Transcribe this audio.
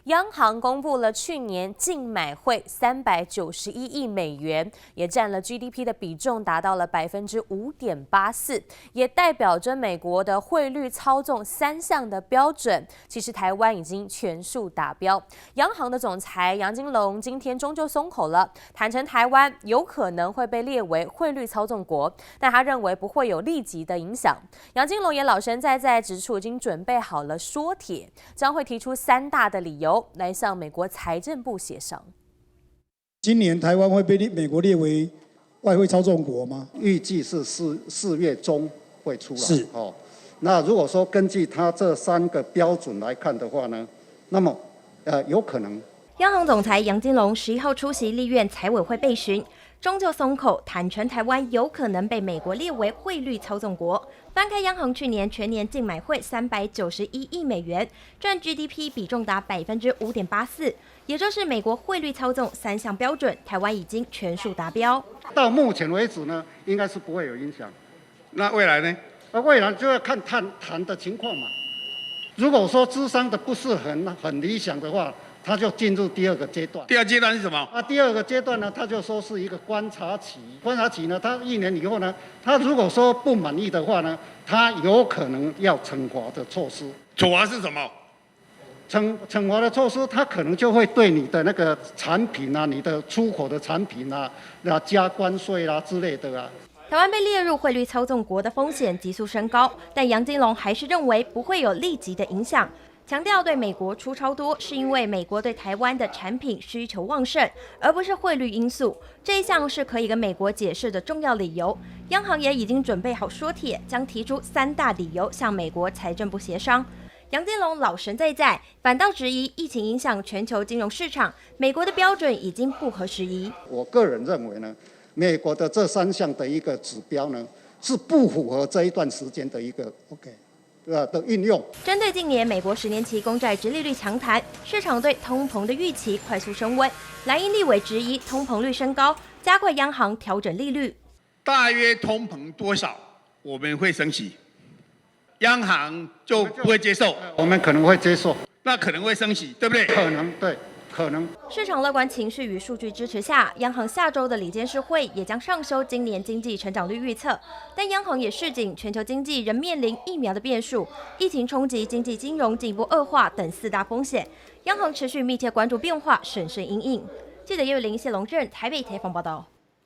央行公布了去年净买汇391亿美元，也占了 GDP 的比重达到了5.84%，也代表着美国的汇率操纵3项的标准，其实台湾已经全数达标。央行的总裁杨金龙今天终究松口了，坦承台湾有可能会被列为汇率操纵国，但他认为不会有立即的影响。杨金龙也老神在指出，已经准备好了说帖，将会提出3大的理由来向美国财政部协商。今年台湾会被美国列为外汇操纵国吗？预计是4月中会出来。是哦。那如果说根据它这3个标准来看的话呢，那么有可能。央行总裁杨金龙11号出席立院财委会备询，终究松口，坦承台湾有可能被美国列为汇率操纵国。翻开央行去年全年净买汇391亿美元，占 GDP 比重达5.84%，也就是美国汇率操纵3项标准，台湾已经全数达标。到目前为止呢，应该是不会有影响。那未来呢？未来就要看谈的情况嘛。如果说咨商的不是很理想的话，他就进入第2个阶段。第2阶段是什么？第2个阶段呢，他就说是一个观察期。观察期呢，他1年以后呢，他如果说不满意的话呢，他有可能要惩罚的措施。惩罚是什么？惩罚的措施，他可能就会对你的那个产品啊，你的出口的产品啊，加关税啦之类的啊。台湾被列入汇率操纵国的风险急速升高，但杨金龙还是认为不会有立即的影响。强调对美国出超多是因为美国对台湾的产品需求旺盛，而不是汇率因素。这一项是可以跟美国解释的重要理由。央行也已经准备好说帖，将提出3大理由向美国财政部协商。杨金龙老神在，反倒质疑疫情影响全球金融市场，美国的标准已经不合时宜。我个人认为呢，美国的这3项的一个指标呢，是不符合这一段时间的一个的运用。针对近年美国10年期公债殖利率强弹，市场对通膨的预期快速升温。蓝营立委质疑通膨率升高，加快央行调整利率。大约通膨多少，我们会升息，央行就不会接受。我们可能会接受，那可能会升息，对不对？可能对。可能市场乐观情绪与数据支持下，央行下周的理监事会也将上修今年经济成长率预测。但央行也示警，全球经济仍面临疫苗的变数、疫情冲击经济金融进一步恶化等4大风险。央行持续密切关注变化，审慎因应。记者叶玉玲、谢龙正台北采访报道。